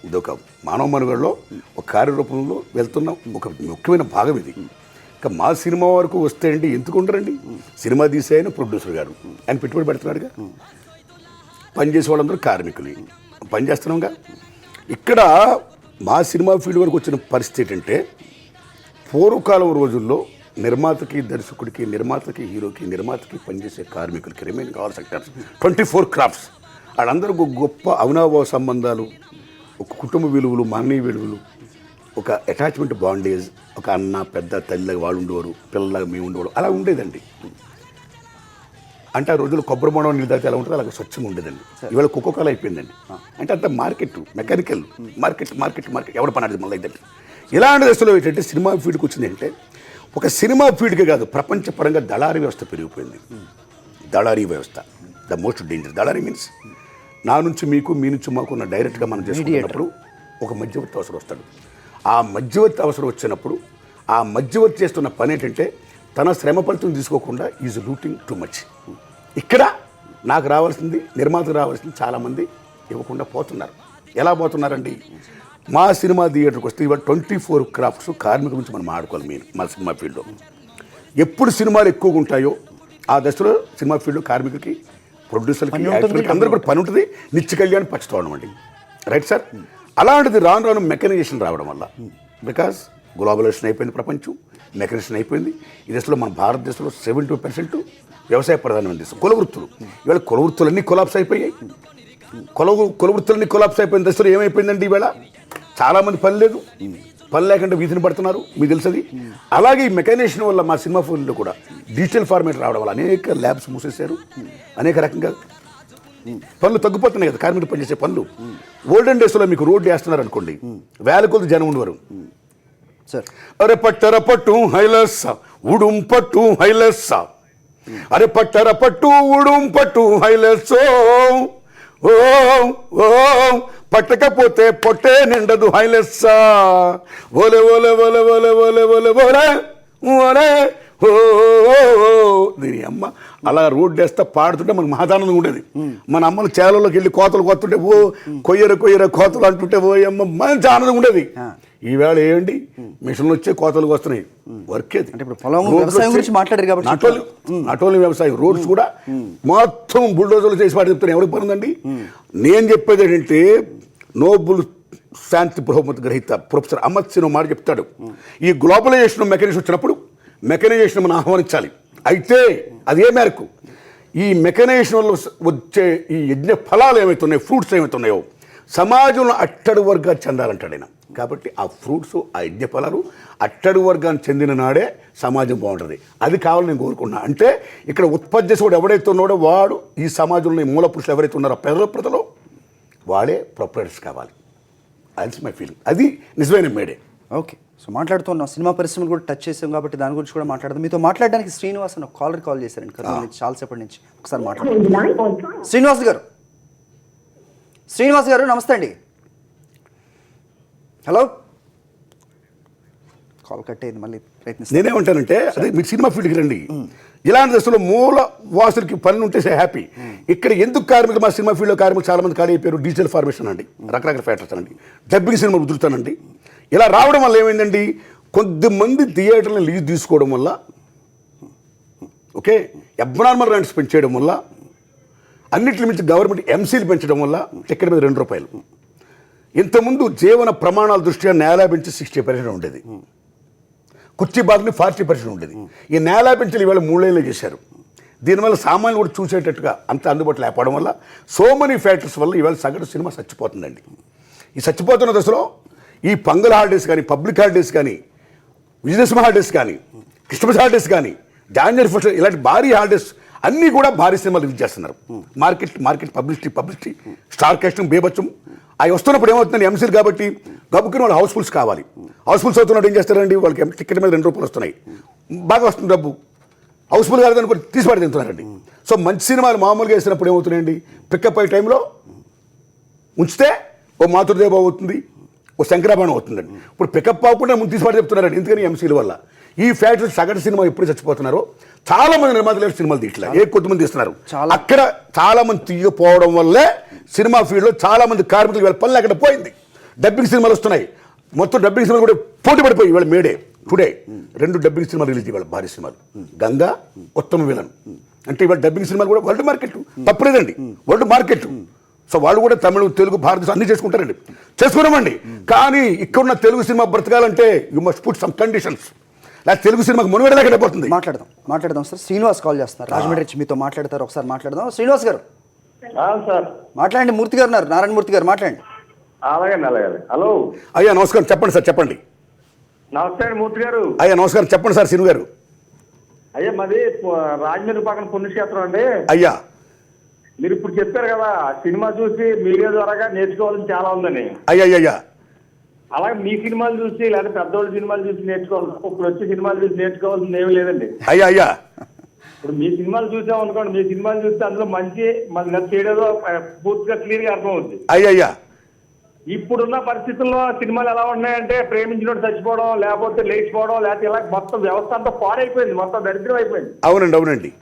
ఇదొక మానవ మనుగడలో ఒక కార్యరూపంలో వెళ్తున్న ఒక ముఖ్యమైన భాగం ఇది. ఇంకా మా సినిమా వరకు వస్తే అండి ఎందుకు ఉండరండి? సినిమా తీసే ఆయన ప్రొడ్యూసర్ గారు, ఆయన పెట్టుబడి పెడుతున్నాడుగా. పనిచేసే వాళ్ళందరూ కార్మికులు, పని చేస్తున్నాంగా. ఇక్కడ మా సినిమా ఫీల్డ్ వరకు వచ్చిన పరిస్థితి ఏంటంటే, పూర్వకాలం రోజుల్లో నిర్మాతకి, దర్శకుడికి, నిర్మాతకి, హీరోకి, నిర్మాతకి పనిచేసే కార్మికులకి, రిమైనింగ్ ఆల్ సెక్టర్స్ 24 క్రాఫ్ట్స్, వాళ్ళందరూ గొప్ప అవినాభావ సంబంధాలు, ఒక కుటుంబ విలువలు, మానవీయ విలువలు, ఒక అటాచ్మెంట్ బాండేజ్, ఒక అన్న పెద్ద తల్లిలాగా వాళ్ళు ఉండేవారు, పిల్లలాగా మేము ఉండేవారు, అలా ఉండేదండి. అంటే ఆ రోజుల్లో కొబ్బరి బొండం నీళ్ళు తాగితే ఎలా ఉంటుంది అలాగే స్వచ్ఛంగా ఉండేదండి. ఇవాళ కోకోకోలా అయిపోయిందండి. అంటే అంత మార్కెట్, మెకానికల్ మార్కెట్, ఎవడ పని మళ్ళీ ఇదండి. ఇలాంటి దశలో ఏంటంటే సినిమా ఫీల్డ్కి వచ్చింది అంటే, ఒక సినిమా ఫీల్డ్కే కాదు ప్రపంచపరంగా దళారీ వ్యవస్థ పెరిగిపోయింది. దళారీ వ్యవస్థ ద మోస్ట్ డేంజర్. దళారీ మీన్స్ నా నుంచి మీకు, మీ నుంచి మాకు ఉన్న డైరెక్ట్గా మనం చేసుకున్నప్పుడు ఒక మధ్యవర్తి అవసరం వస్తాడు. ఆ మధ్యవర్తి అవసరం వచ్చినప్పుడు ఆ మధ్యవర్తి చేస్తున్న పని ఏంటంటే, తన శ్రమ ఫలితం తీసుకోకుండా ఈజ్ లూటింగ్ టూ మచ్. ఇక్కడ నాకు రావాల్సింది, నిర్మాతకు రావాల్సింది చాలామంది ఇవ్వకుండా పోతున్నారు. ఎలా పోతున్నారండి? మా సినిమా థియేటర్కి వస్తే ఇవాళ 24 క్రాఫ్ట్స్ కార్మికుల గురించి మనం ఆడుకోవాలి. మీరు మా సినిమా ఫీల్డ్లో ఎప్పుడు సినిమాలు ఎక్కువగా ఉంటాయో ఆ దశలో సినిమా ఫీల్డ్లో కార్మికులకి, ప్రొడ్యూసర్కి, యాక్టర్కి అందరూ కూడా పని ఉంటుంది. నిత్య కళ్యాణ్ పచ్చతోరణం అండి, రైట్ సార్? అలాంటిది రాను రాను మెకనైజేషన్ రావడం వల్ల, బికాస్ గ్లోబలైజేషన్ అయిపోయింది, ప్రపంచం మెకనైజేషన్ అయిపోయింది. ఈ దశలో మన భారతదేశంలో 70% వ్యవసాయ ప్రధానమైన దేశం. కుల వృత్తులు, ఇవాళ కుల వృత్తులన్నీ కొలాప్స్ అయిపోయాయి. కుల వృత్తులన్నీ కొలాప్స్ అయిపోయిన దశలో ఏమైపోయిందండి, ఈవేళ చాలామంది పని లేదు, పని లేకుండా వీధిని పడుతున్నారు, మీకు తెలుసది. అలాగే ఈ మెకనైజేషన్ వల్ల మా సినిమా ఫీల్డ్లో కూడా డిజిటల్ ఫార్మేట్ రావడం వల్ల అనేక ల్యాబ్స్ మూసేశారు, అనేక రకంగా పనులు తగ్గిపోతున్నాయి కదా, కార్మికులు పనిచేసే పనులు. ఓల్డెన్ డేస్లో మీకు రోడ్డు వేస్తున్నారు అనుకోండి, వేల కొద్ది జనం ఉండేవారు. అరే పట్టర పట్టు హైలెస్ ఉడుం పట్టు హైలెస్, అరే పట్టర పట్టు ఉడుం పట్టు హైలెస్, ఓ ఓ పట్టకపోతే పొట్టే నిండదు హైలెస్, ఓలే ఓలే ఓలే ఓలే ఓలే ఓలే ఓలే ఓలే ఓ. దీని అమ్మ అలా రోడ్డు వేస్తా పాడుతుంటే మనకు మహాదానందంగా ఉండేది. మన అమ్మలు చేలలోకి వెళ్ళి కోతలు కొత్తుంటే ఓ కొయ్యర కోతలు అంటుంటే ఓ అమ్మ మంచి ఆనందం ఉండేది. ఈవేళ ఏంటి మిషన్లు వచ్చే కోతలకు వస్తున్నాయి. వర్క్ అంటే ఇప్పుడు పొలం వ్యవసాయం గురించి మాట్లాడారు కాబట్టి నాట్ ఓన్లీ వ్యవసాయం, రోడ్స్ కూడా మొత్తం బుల్డోజర్లు చేసి వాటి చెప్తాను. ఎవరికి పనుందండి? నేను చెప్పేది ఏంటంటే నోబుల్ శాంతి బహుమతి గ్రహీత ప్రొఫెసర్ అమర్ సింగ్ మాట చెప్తాడు, ఈ గ్లోబలైజేషన్ మెకానిజం వచ్చినప్పుడు మెకనైజేషన్ మనం ఆహ్వానించాలి. అయితే అదే మేరకు ఈ మెకనైజేషన్ వల్ల వచ్చే ఈ యజ్ఞ ఫలాలు ఏమవుతున్నాయో, ఫ్రూట్స్ ఏమవుతున్నాయో సమాజంలో అట్టడి వర్గాలు చెందాలంటాడు ఆయన. కాబట్టి ఆ ఫ్రూట్స్, ఆ యజ్ఞ ఫలాలు అట్టడి వర్గాన్ని చెందిన నాడే సమాజం బాగుంటుంది. అది కావాలని నేను కోరుకున్నా. అంటే ఇక్కడ ఉత్పత్తి చేసేవాడు ఎవడైతే ఉన్నాడో వాడు ఈ సమాజంలో ఈ మూల పురుషులు ఎవరైతే ఉన్నారో ప్రజలో వాడే ప్రొపరేటర్స్ కావాలి. అది మై ఫీలింగ్. అది నిజమైన మేడే. ఓకే, సో మాట్లాడుతున్నాం సినిమా పరిశ్రమను కూడా టచ్ చేసాం కాబట్టి దాని గురించి కూడా మాట్లాడదాం. మీతో మాట్లాడడానికి శ్రీనివాస్ అని ఒక కాల్ చేశారండి కర్నూలు నుంచి, చాలాసేపటి నుంచి. ఒకసారి మాట్లాడదాం. శ్రీనివాస్ గారు నమస్తే అండి. హలో, కాల్ కట్ అయింది, మళ్ళీ ప్రయత్నిస్తాను. నేనేమంటానంటే అదే మీరు సినిమా ఫీల్డ్కి రండి. ఇలాంటి దశలో మూల వాసులకి పనులు ఉంటే హ్యాపీ. ఇక్కడ ఎందుకు కార్మికులు, మా సినిమా ఫీల్డ్లో కార్మికులు చాలా మంది ఖాళీ అయిపోయారు. డిజిటల్ ఫార్మేషన్ అండి, రకరకాల ఫ్యాక్టర్స్ అండి, డబ్బింగ్ సినిమాలు వదులుతానండి. ఇలా రావడం వల్ల ఏమైందండి, కొద్దిమంది థియేటర్ని లీజ్ తీసుకోవడం వల్ల, ఓకే, అబ్నార్మల్ రెంట్స్ పెంచేయడం వల్ల, అన్నింటి మించి గవర్నమెంట్ ఎంసీలు పెంచడం వల్ల టికెట్ మీద ₹2. ఇంతకుముందు జీవన ప్రమాణాల దృష్ట్యా నేల పెంచి 60% ఉండేది, కుర్చీ బాధని 40% ఉండేది. ఈ నేల పెంచులు ఇవాళ 3 ఏళ్ళు చేశారు. దీనివల్ల సామాన్యులు కూడా చూసేటట్టుగా అంత అందుబాటులో లేకపోవడం వల్ల సో మెనీ ఫ్యాక్టర్స్ వల్ల ఇవాళ సగటు సినిమా చచ్చిపోతుందండి. ఈ చచ్చిపోతున్న దశలో ఈ పంగల్ హాలిడేస్ కానీ, పబ్లిక్ హాలిడేస్ కానీ, విజయదశమి హాలిడేస్ కానీ, క్రిస్మస్ హాలిడేస్ కానీ, జాన్వరి ఫస్ట్ ఇలాంటి భారీ హాలిడేస్ అన్నీ కూడా భారీ సినిమాలు రిలీజ్ చేస్తున్నారు. మార్కెట్ పబ్లిసిటీ స్టార్ కాస్టింగ్ బేబచ్చం అవి వస్తున్నప్పుడు ఏమవుతుందండి, ఎంసీలు కాబట్టి గబుక్కుని వాళ్ళు హౌస్ఫుల్స్ కావాలి. హౌస్ఫుల్స్ అవుతున్నప్పుడు ఏం చేస్తారండి, వాళ్ళకి టికెట్ మీద ₹2 వస్తున్నాయి, బాగా వస్తుంది డబ్బు. హౌస్ఫుల్ కాదని తీసిపడి తింటున్నారండి. సో మంచి సినిమాలు మామూలుగా వేసినప్పుడు ఏమవుతున్నాయండి, పికప్ అయ్యే టైంలో ఉంచితే ఓ మాతృదేవ అవుతుంది, ఓ శంకరాభరణం అవుతుందండి. ఇప్పుడు పికప్ అవ్వకుండా ముందు తీసిపడి చెప్తున్నారండి. ఎందుకని ఎంసీల వల్ల ఈ ఫ్యాక్టరీ సగటు సినిమా ఎప్పుడు చచ్చిపోతున్నారో చాలా మంది నిర్మాతలు సినిమాలు తీయట్లేదు, కొద్దిమంది తీస్తున్నారు. అక్కడ చాలా మంది తీయకపోవడం వల్లే సినిమా ఫీల్డ్లో చాలా మంది కార్మికులు ఇవాళ పనులు అక్కడ పోయింది. డబ్బింగ్ సినిమాలు వస్తున్నాయి, మొత్తం డబ్బింగ్ సినిమాలు కూడా పోటీ పడిపోయి ఇవాళ మేడే టుడే 2 డబ్బింగ్ సినిమాలు రిలీజ్ ఇవాళ భారీ సినిమాలు, గంగా, ఉత్తమ విలన్. అంటే ఇవాళ డబ్బింగ్ సినిమాలు కూడా వరల్డ్ మార్కెట్, తప్పలేదండి, వరల్డ్ మార్కెట్. సో వాళ్ళు కూడా తమిళ, తెలుగు, భారతదేశం అన్ని చేసుకుంటారండి, చేసుకున్నామండి. కానీ ఇక్కడ ఉన్న తెలుగు సినిమా బ్రతకాలంటే you must put some conditions. నాకు తెలుగు సినిమాకి మునుగడలేక పోతుంది. మాట్లాడదాం సార్. శ్రీనివాస్ కాల్ చేస్తున్నారు, రాజమండ్రి నుంచి. మీతో మాట్లాడతారు, ఒకసారి మాట్లాడదాం. శ్రీనివాస్ గారు సార్ మాట్లాడండి. మూర్తి గారు ఉన్నారు, నారాయణమూర్తి గారు మాట్లాడండి. అలాగే. హలో అయ్యా నమస్కారం, చెప్పండి సార్, చెప్పండి. నమస్తే మూర్తి గారు. అయ్యా నమస్కారం, చెప్పండి సార్. శ్రీను గారు. అయ్యా మాది రాజమండ్రి పక్కన పుణ్యక్షేత్రం అండి. అయ్యా మీరు ఇప్పుడు చెప్పారు కదా, సినిమా చూసి మీడియా ద్వారా నేర్చుకోవాలని చాలా ఉందని. అయ్యా అలాగే మీ సినిమాలు చూసి లేదా పెద్దోళ్ళ సినిమాలు చూసి నేర్చుకోవాలి, ఇప్పుడు వచ్చే సినిమాలు చూసి నేర్చుకోవాల్సింది ఏమీ లేదండి. అయ్యా ఇప్పుడు మీ సినిమాలు చూసాం అనుకోండి, మీ సినిమాలు చూస్తే అందులో మంచి మన చేయడేదో పూర్తిగా క్లియర్ గా అర్థం అవుతుంది. అయ్యా ఇప్పుడున్న పరిస్థితుల్లో సినిమాలు ఎలా ఉన్నాయంటే ప్రేమించినట్టు చచ్చిపోవడం, లేకపోతే లేచిపోవడం, లేకపోతే ఇలా మొత్తం వ్యవస్థ అంతా పాడైపోయింది, మొత్తం దరిద్రం అయిపోయింది. అవునండి.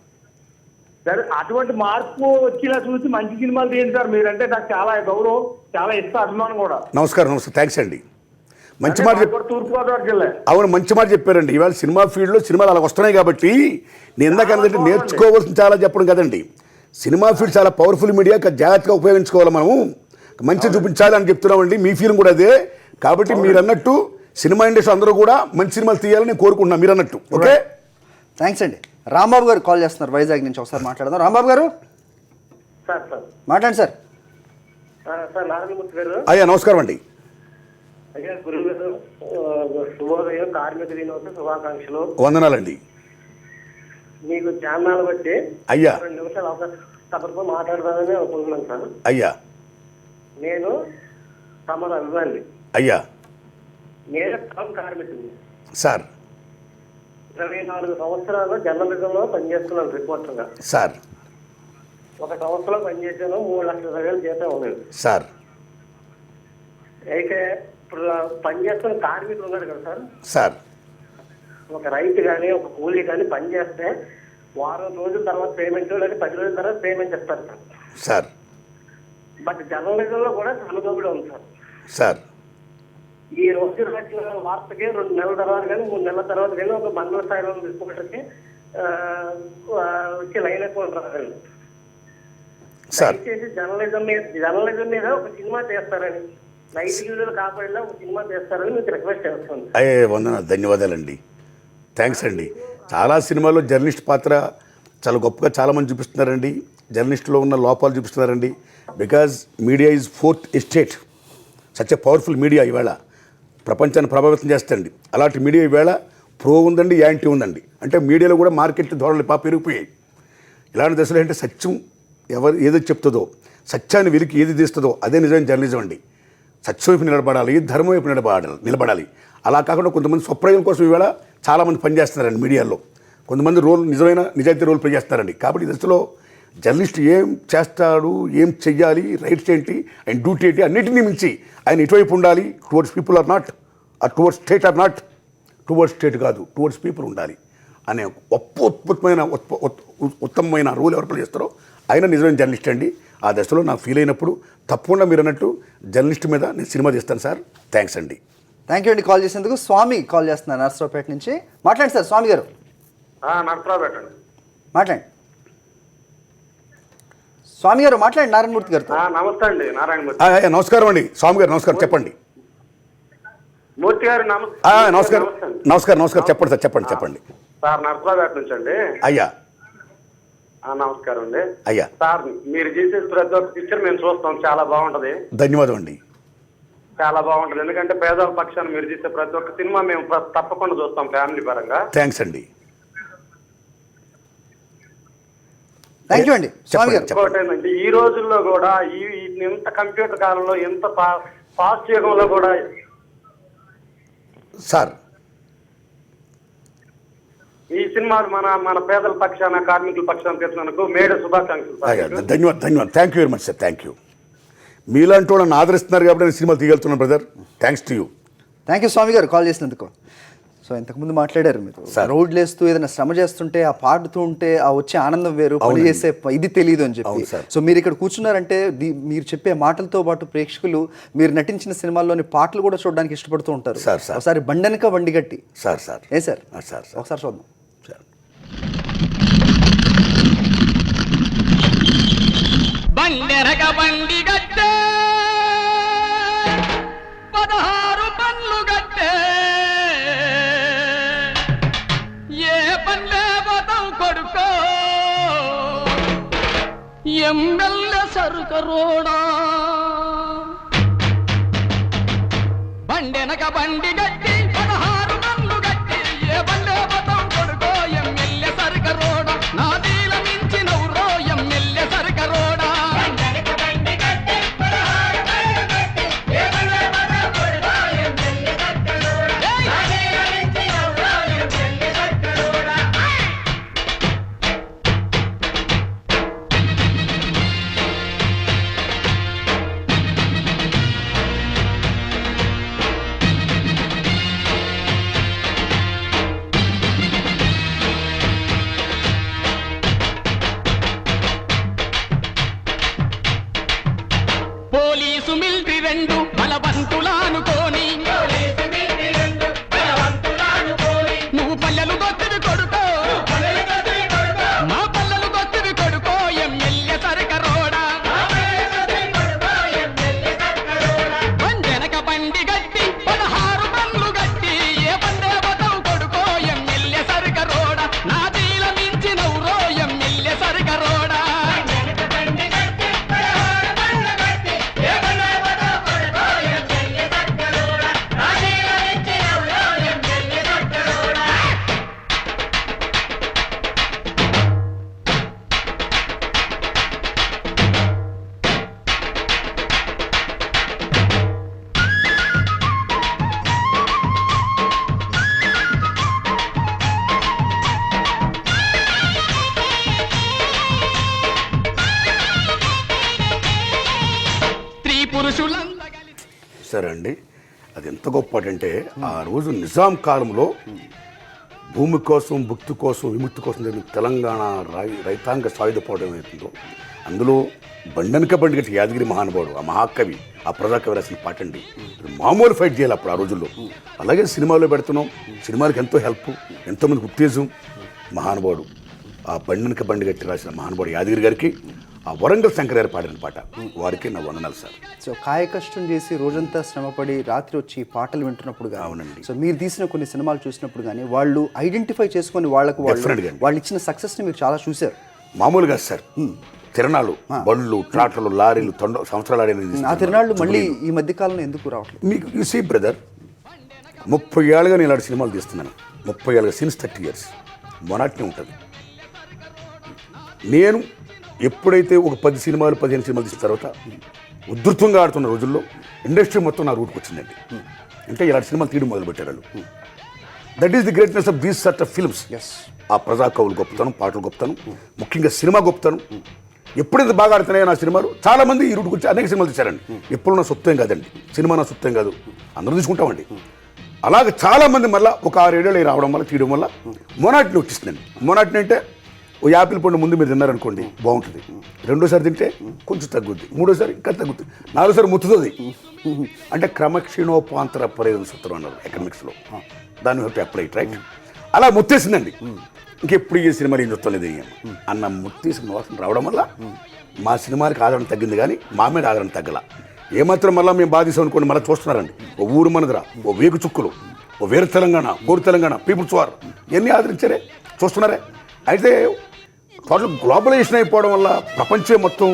సరే, అటువంటి మార్పు వచ్చేలా చూసి మంచి సినిమాలు తీయండి సార్. మీరంటే నాకు చాలా గౌరవం, చాలా ఇష్టం, అభిమానం కూడా. నమస్కారం, థ్యాంక్స్ అండి. మంచి మాట తూర్పుగోదావరి జిల్లా. అవును, మంచి మాట చెప్పారండి. ఇవాళ సినిమా ఫీల్డ్లో సినిమాలు అలా వస్తున్నాయి కాబట్టి నేను ఎందుకంటే నేర్చుకోవాల్సింది చాలా చెప్పడం కదండి. సినిమా ఫీల్డ్ చాలా పవర్ఫుల్ మీడియా, జాగ్రత్తగా ఉపయోగించుకోవాలి, మనము మంచి చూపించాలి అని చెప్తున్నామండి. మీ ఫీలింగ్ కూడా అదే. కాబట్టి మీరు అన్నట్టు సినిమా ఇండస్ట్రీ అందరూ కూడా మంచి సినిమాలు తీయాలని కోరుకుంటున్నాను మీరు అన్నట్టు. ఓకే, థ్యాంక్స్ అండి. రాంబాబు గారు కాల్ చేస్తున్నారు వైజాగ్ నుంచి, ఒకసారి మాట్లాడదాం. రాంబాబు గారు మాట్లాడండి సార్. నారాయణమూర్తి గారు. అయ్యా నమస్కారం అండి. అయ్యా గురువు గారు, శుభోదయం, కార్మిక దినోత్సవ శుభాకాంక్షలు. వందనాలండి. మీకు ఛానల్ బట్టి అయ్యా 2 నిమిషాలు అవకాశం మాట్లాడదామని అనుకుంటున్నాను సార్. అయ్యా నేను తమ అభిమాని. అయ్యా నేను కార్మికుడిని సార్. 24 సంవత్సరాలు జర్నలిజంలో పనిచేస్తున్నాను రిపోర్టర్గా సార్. 1 సంవత్సరం పనిచేసాను, 3 లక్షల రూపాయలు జీతం ఉండేది సార్. అయితే ఇప్పుడు పనిచేస్తున్న కార్మికులు ఉన్నారు కదా సార్. సార్, ఒక రైతు కానీ ఒక కూలీ కానీ పనిచేస్తే వారం రోజుల తర్వాత పేమెంట్, లేదా 10 రోజుల తర్వాత పేమెంట్ ఇస్తారు సార్. సార్ బట్ జర్నలిజంలో కూడా సమదోపిడి ఉంది సార్. సార్ ఈ రోజు రాసిన వార్తకి 2 నెలల తర్వాత కానీ 3 నెలల తర్వాత కానీ ఒక మండల స్థాయిలో రిపోర్టర్కి వచ్చి లైన్ అకౌంట్ రాదండి. సార్ దయచేసి జర్నలిజం మీద ఒక సినిమా చేస్తారని, నైతిక విలువలు కాపాడేలా ఒక సినిమా చేస్తారని మీకు రిక్వెస్ట్ చేస్తాను. వందన ధన్యవాదాలండి, థ్యాంక్స్ అండి. చాలా సినిమాల్లో జర్నలిస్ట్ పాత్ర చాలా గొప్పగా చాలామంది చూపిస్తున్నారండి. జర్నలిస్టులో ఉన్న లోపాలు చూపిస్తున్నారండి. Because media is 4th estate, such a powerful media ఈవేళ ప్రపంచాన్ని ప్రభావితం చేస్తుంది. అలాంటి మీడియా ఈవేళ ప్రో ఉందండి, యాంటీ ఉందండి. అంటే మీడియాలో కూడా మార్కెట్ ధోరణులు పెరిగిపోయాయి. ఇలాంటి దశలో అంటే సత్యం ఎవరు ఏదో చెప్తుందో, సత్యాన్ని వెలికి ఏది తీస్తుందో అదే నిజమైన జర్నలిజం అండి. సత్యం వైపు నిలబడాలి, ధర్మం వైపు నిలబడాలి. అలా కాకుండా కొంతమంది స్వప్రయోగం కోసం ఈవేళ చాలామంది పనిచేస్తున్నారండి మీడియాలో. కొంతమంది నిజాయితీ రోల్ ప్లే చేస్తారండి. కాబట్టి ఈ దశలో జర్నలిస్ట్ ఏం చేస్తాడు, ఏం చెయ్యాలి, రైట్స్ ఏంటి, ఆయన డ్యూటీ ఏంటి, అన్నిటినీ మించి ఆయన ఇటువైపు ఉండాలి. Towards people or not, towards state or not, towards state కాదు, టువర్డ్స్ పీపుల్ ఉండాలి అనే ఉత్తమమైన రూల్ ఎవరు ప్లే చేస్తారో ఆయన నిజమైన జర్నలిస్ట్ అండి. ఆ దశలో నాకు ఫీల్ అయినప్పుడు తప్పకుండా మీరు అన్నట్టు జర్నలిస్ట్ మీద నేను సినిమా తీస్తాను సార్. థ్యాంక్స్ అండి. థ్యాంక్ యూ అండి కాల్ చేసేందుకు. స్వామి కాల్ చేస్తున్నారు నర్సరావుపేట నుంచి. మాట్లాడండి సార్ స్వామి గారు. నరసరావుపేట అండి. మాట్లాడండి స్వామి గారు, మాట్లాడండి నారాయణమూర్తి గారితో. నమస్తే అండి నారాయణమూర్తి. నమస్కారం అండి స్వామి గారు. నమస్కారం, చెప్పండి. మూర్తి గారు నమస్కారం. చెప్పండి సార్, చెప్పండి. సార్ నరసరావుపేట నుంచి అండి. అయ్యా నమస్కారం అండి. అయ్యా సార్ మీరు చేసే ప్రతి ఒక్క పిక్చర్ మేము చూస్తాం, చాలా బాగుంటది. ధన్యవాదం అండి. చాలా బాగుంటది, ఎందుకంటే పేదల పక్షాన్ని మీరు చేసే ప్రతి ఒక్క సినిమా మేము తప్పకుండా చూస్తాం ఫ్యామిలీ పరంగా. థ్యాంక్స్ అండి. థ్యాంక్ యూ అండి స్వామి గారు. ఇంకోటేనండి, ఈ రోజుల్లో కూడా ఇంత కంప్యూటర్ కాలంలో, ఇంత ఫాస్ట్ యుగంలో కూడా సార్ ఈ సినిమాలు మన పేదల పక్షాన, కార్మికుల పక్షాన తెచ్చినందుకు మేడ శుభాకాంక్షలు. ధన్యవాదం. Thank you very much sir. Thank you. మీలాంటి వాళ్ళని ఆదరిస్తున్నారు కాబట్టి నేను సినిమాలు తీయగలుగుతున్నాను brother. Thanks to you. Thank you Swami garu call చేసినందుకు. సో ఇంతకుముందు మాట్లాడారు మీరు, రోడ్లు వేస్తూ ఏదైనా శ్రమ చేస్తుంటే ఆ పాడుతూ ఉంటే ఆ వచ్చే ఆనందం వేరు, పని చేసే ఇది తెలియదు అని చెప్పి. సో మీరు ఇక్కడ కూర్చున్నారంటే మీరు చెప్పే మాటలతో పాటు ప్రేక్షకులు మీరు నటించిన సినిమాల్లోని పాటలు కూడా చూడడానికి ఇష్టపడుతూ ఉంటారు. ఒకసారి బండెనక బండి గట్టి సార్ ఏ సార్ ఒకసారి చూద్దాం. బండెనక బండి గట్టే 16 పన్లు గట్టే, ఏ పల్లె బతం కొడుకో ఎమ్మెల్యే సరుకరోడా. బండెనక బండి గట్టి 16 పన్లు గట్టి, ఏ పల్లె బతం కొడుకో ఎమ్మెల్యే సరుకరోడా. నా దీల మించినవురో ఎమ్మెల్యే సరుకరోడా. పోలీసు మిలిటరీ రెండు బలవంతులానుకోని, నువ్వు పల్లెలు గొత్తివి కొడుకో, మా పల్లెలు గొత్తివి కొడుకో ఎమ్మెల్యే సరుకరోడా. బండెనక బండి గట్టి 16 పన్లు గట్టి, ఏ బండే బతం కొడుకో ఎమ్మెల్యే సరుకరోడా. నా దీల మించినవురో ఎమ్మెల్యే సరుకరోడా. సరే అండి, అది ఎంత గొప్పటంటే ఆ రోజు నిజాం కాలంలో భూమి కోసం, భుక్తి కోసం, విముక్తి కోసం జరిగిన తెలంగాణ రైతాంగ సాయుధ పోవడం ఏమవుతుందో అందులో బండనక బండిగట్టి యాదగిరి మహానుభావుడు, ఆ మహాకవి, ఆ ప్రజాకవి రాసిన పాట అండి. మామూలు ఫైట్ చేయాలి అప్పుడు ఆ రోజుల్లో. అలాగే సినిమాలో పెడుతున్నాం, సినిమాలకు ఎంతో హెల్ప్, ఎంతోమందికి ఉత్తేజం. మహానుభావుడు ఆ బండనక బండిగట్టి రాసిన మహానుభావుడు యాదగిరి గారికి, ఆ వరంగల్ శంకర్ గారు పాడిన పాట, వారికి నా వందనాలు సార్. సో కాయ కష్టం చేసి రోజంతా శ్రమపడి రాత్రి వచ్చి ఈ పాటలు వింటున్నప్పుడు కానీ, అవునండి. సో మీరు తీసిన కొన్ని సినిమాలు చూసినప్పుడు కానీ వాళ్ళు ఐడెంటిఫై చేసుకొని Definitely అండి. వాళ్ళు ఇచ్చిన సక్సెస్ని మీరు చాలా చూశారు. మామూలుగా సార్ తిరణాలు, బళ్ళు, ట్రాక్టర్లు, లారీలు సంవత్సరాలు ఆ తిరణాళ్ళు మళ్ళీ ఈ మధ్య కాలంలో ఎందుకు రావట్లేదు? మీకు యూ సీ బ్రదర్, 30 ఏళ్ళుగా నేను ఇలాంటి సినిమాలు తీస్తున్నాను. 30 ఏళ్ళుగా, సిన్స్ 30 years మొనాటిని ఉంటుంది. నేను ఎప్పుడైతే ఒక 10 సినిమాలు 15 సినిమాలు తీసిన తర్వాత ఉధృతంగా ఆడుతున్న రోజుల్లో ఇండస్ట్రీ మొత్తం నా రూట్కి వచ్చిందండి. అంటే ఇలాంటి సినిమాలు తీయడం మొదలుపెట్టారు వాళ్ళు. That is the greatness of these sort of films. ఆ ప్రజా కవులు గొప్పతనం, పాటలు గొప్పతనం, ముఖ్యంగా సినిమా గొప్పతనం. ఎప్పుడైతే బాగా ఆడుతున్నాయో నా సినిమాలు, చాలా మంది ఈ రూట్కి వచ్చి అనేక సినిమాలు తీశారండి. ఎప్పుడు నా సొత్తేం కాదండి, సినిమా నా సొత్తేం కాదు, అందరూ తీసుకుంటామండి. అలాగే చాలామంది మళ్ళీ ఒక 6-7 ఏళ్ళు రావడం వల్ల, తీయడం వల్ల మొనాటిని వచ్చేసిందండి. మొనాటిని అంటే ఓ యాపిల్ పండు ముందు మీరు తిన్నారనుకోండి బాగుంటుంది, రెండోసారి తింటే కొంచెం తగ్గుద్ది, మూడోసారి ఇంకా తగ్గుద్ది, నాలుగోసారి ముత్తుతుంది. అంటే క్రమక్షీణోపాంతర ప్రయోజన సూత్రం అన్నారు ఎకనామిక్స్లో, దాన్ని బట్టి అప్లై రైట్. అలా ముత్తేసిందండి. ఇంకెప్పుడు ఈ సినిమాలు ఏం చూస్తలేదు అన్న ముత్తేసిన వాసన రావడం వల్ల మా సినిమాకి ఆదరణ తగ్గింది, కానీ మా మీద ఆదరణ తగ్గల. ఏమాత్రం మళ్ళీ మేము బాధిస్తాం అనుకోండి, మళ్ళీ చూస్తున్నారండి. ఓ ఊరు మనదర, ఓ వేగు చుక్కులు, ఓ వేరు తెలంగాణ, కోరు తెలంగాణ, పీపుల్స్ వార్, ఇవన్నీ ఆదరించారే, చూస్తున్నారే. అయితే టోటల్ గ్లోబలైజేషన్ అయిపోవడం వల్ల, ప్రపంచం మొత్తం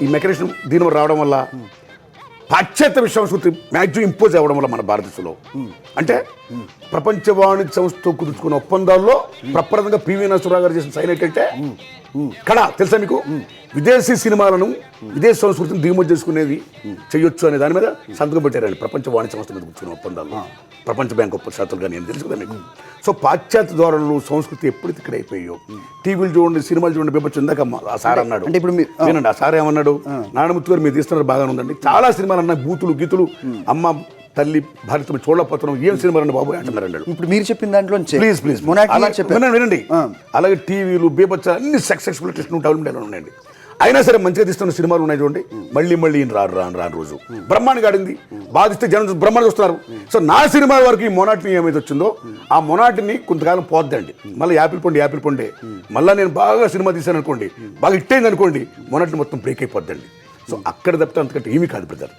ఈ మెకరేషన్ దీని వల్ల రావడం వల్ల, పాశ్చాత్య సంస్కృతి మ్యాక్సిమం ఇంపోజ్ అవ్వడం వల్ల మన భారతదేశంలో, అంటే ప్రపంచ వాణిజ్య సంస్థతో కుదుర్చుకున్న ఒప్పందాల్లో ప్రప్రదంగా పివి నరసింహరావు గారు చేసిన సైన్ ఏంటంటే, ఇక్కడ తెలుసా మీకు, విదేశీ సినిమాలను, విదేశీ సంస్కృతిని దిగుమతి చేసుకునేది చేయొచ్చు అనే దాని మీద సంతకం పెట్టారండి. ప్రపంచ వాణిజ్య సంస్థ మీద కూర్చున్న ఒప్పందాల్లో, ప్రపంచ బ్యాంక్ ఒప్పందాలు కానీ ఏం తెలుసు కదా మీకు. సో పాశ్చాత్య ధోరణులు, సంస్కృతి ఎప్పుడైతే ఇక్కడ అయిపోయాయో, టీవీలు చూడండి, సినిమాలు చూడండి, పేపర్ ఇందాక ఆ సార్ అన్నాడు, అంటే ఇప్పుడు వినండి, ఆ సార్ ఏమన్నాడు, నారాయణమూర్తి గారు మీరు తీస్తున్నారు బాగానే ఉందండి, చాలా సినిమాలు అన్నా బూతులు గీతులు, అమ్మ తల్లి భారత చూడలేకపోతున్నాం, ఏం సినిమాలు అండి బాబు అంటున్నారండి. ఇప్పుడు మీరు చెప్పిన దాంట్లో ప్లీజ్ వినండి. అలాగే టీవీలు, బేబచ్చ అన్ని సెక్స్ ఎక్స్ప్లోటేషన్ డెవలప్మెంట్ ఉన్నాయండి. అయినా సరే మంచిగా తీస్తున్న సినిమాలు ఉన్నాయి చూడండి, మళ్ళీ రాను రోజు బ్రహ్మాండంగా ఆడింది, బాధిస్తే జనం బ్రహ్మాండ చూస్తున్నారు. సో నా సినిమా వరకు ఈ మొనాటిని ఏమైతే వచ్చిందో, ఆ మొనాటిని కొంతకాలం పోద్దండి. మళ్ళీ యాపిల్ పండే మళ్ళీ నేను బాగా సినిమా తీశాను అనుకోండి, బాగా హిట్ అయింది అనుకోండి, మొనాటిని మొత్తం బ్రేక్ అయిపోద్దండి. సో అక్కడ తప్పితే అంతకంటే ఏమీ కాదు బ్రదర్.